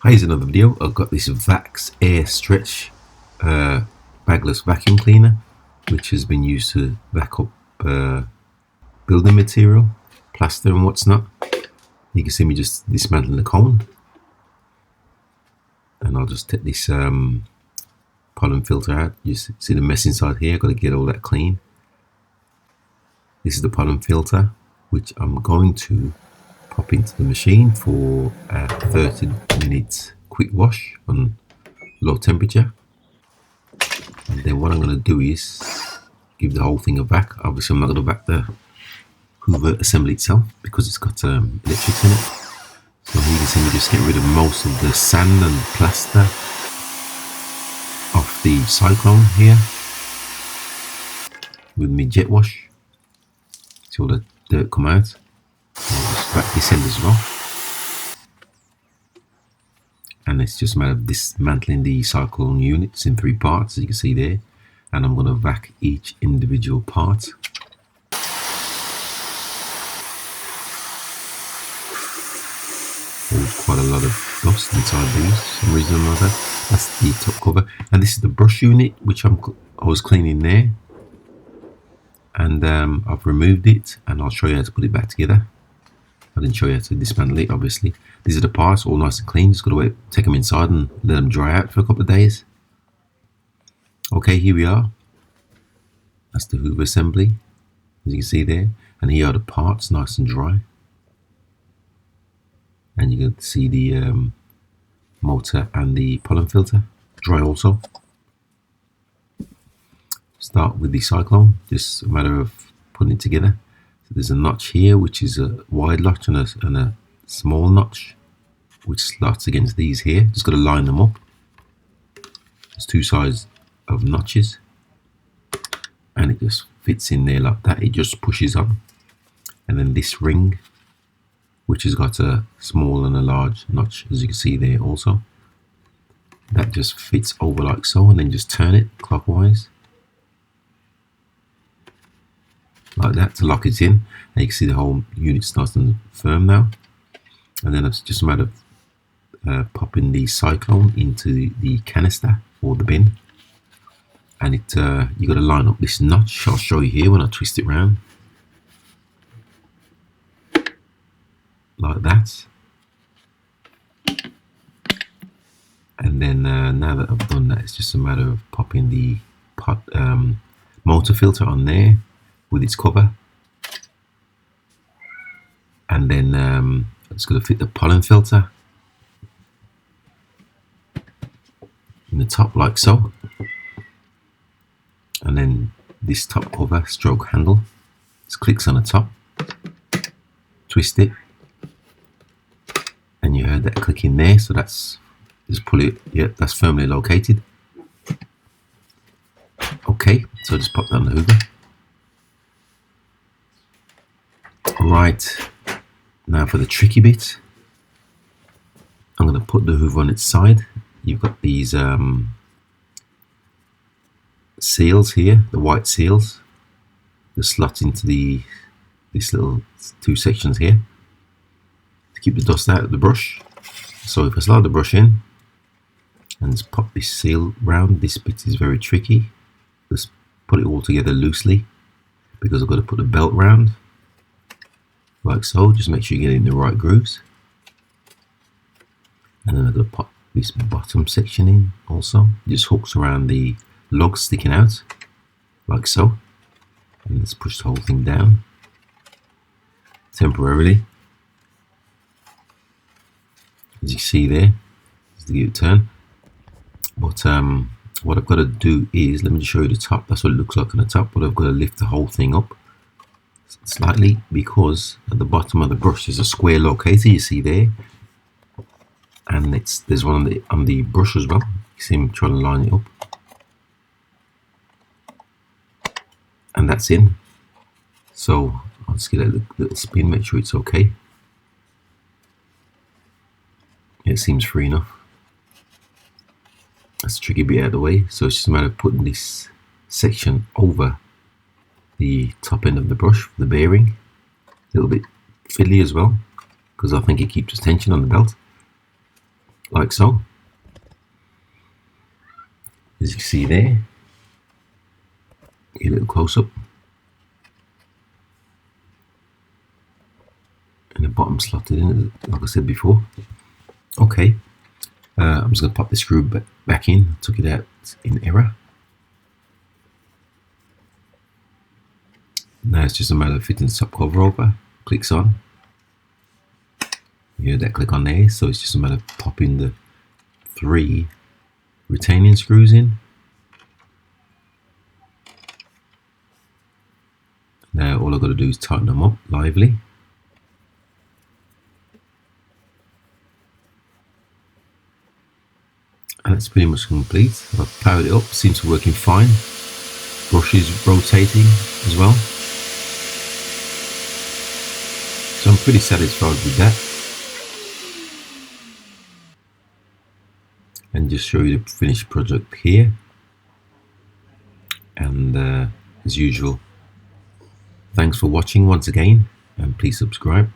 Here's another video. I've got this VAX air stretch bagless vacuum cleaner, which has been used to vac up building material, plaster and what's not. You can see me just dismantling the cone, and I'll just take this pollen filter out. You see the mess inside here. I've got to get all that clean. This is the pollen filter, which I'm going to pop into the machine for a 30-minute quick wash on low temperature. And then what I'm going to do is give the whole thing a vac. Obviously I'm not going to vac the Hoover assembly itself because it's got electrics in it. So here you can see me just get rid of most of the sand and plaster off the Cyclone here with my jet wash. See all the dirt come out. I'll just vac this end as well. And it's just a matter of dismantling the Cyclone units in 3 parts, as you can see there. And I'm going to vac each individual part. Oh, quite a lot of dust inside these, for some reason or other. That's the top cover. And this is the brush unit, which I was cleaning there. And I've removed it, and I'll show you how to put it back together. I didn't show you how to dismantle it, obviously. These are the parts, all nice and clean. Just got to wait, take them inside and let them dry out for a couple of days. Okay, here we are. That's the Hoover assembly, as you can see there. And here are the parts, nice and dry. And you can see the motor and the pollen filter, dry also. Start with the Cyclone, just a matter of putting it together. So there's a notch here, which is a wide notch and a small notch, which slots against these here. Just got to line them up. There's 2 sides of notches, and it just fits in there like that. It just pushes on. And then this ring, which has got a small and a large notch, as you can see there also. That just fits over like so, and then just turn it clockwise. Like that to lock it in. And you can see the whole unit starts to firm now. And then it's just a matter of popping the Cyclone into the canister or the bin. And you got to line up this notch. I'll show you here when I twist it round. Like that. And then now that I've done that, it's just a matter of popping the motor filter on there with its cover. And then I'm just going to fit the pollen filter in the top like so. And then this top cover stroke handle just clicks on the top, twist it, and you heard that click in there, so that's just pull it. Yep, that's firmly located. Okay, so just pop down the Hoover. Right, now for the tricky bit, I'm going to put the Hoover on its side. You've got these seals here, the white seals, that slot into these little 2 sections here to keep the dust out of the brush. So if I slide the brush in and just pop this seal round, this bit is very tricky. Just put it all together loosely because I've got to put the belt round like so. Just make sure you get in the right grooves. And then I'm going to pop this bottom section in also. It just hooks around the logs sticking out like so. And let's push the whole thing down temporarily. As you see there, just to give it a turn. But what I've got to do is, let me just show you the top. That's what it looks like on the top, but I've got to lift the whole thing up slightly because at the bottom of the brush there's a square locator, you see there, and there's one on the brush as well. You see me trying to line it up, and that's in. So I'll just get a little spin, make sure it's okay. It seems free enough. That's the tricky bit out of the way. So it's just a matter of putting this section over the top end of the brush for the bearing. A little bit fiddly as well because I think it keeps tension on the belt. like so. As you can see there, a little close up, and the bottom slotted in, like I said before. Okay, I'm just going to pop the screw back in. Took it out in error. Now it's just a matter of fitting the top cover over. Clicks on. You hear that click on there, so it's just a matter of popping the 3 retaining screws in. Now all I've got to do is tighten them up lively. And that's pretty much complete. I've powered it up, seems to be working fine. Brush is rotating as well. So I'm pretty satisfied with that. And just show you the finished project here. And as usual, thanks for watching once again, and please subscribe.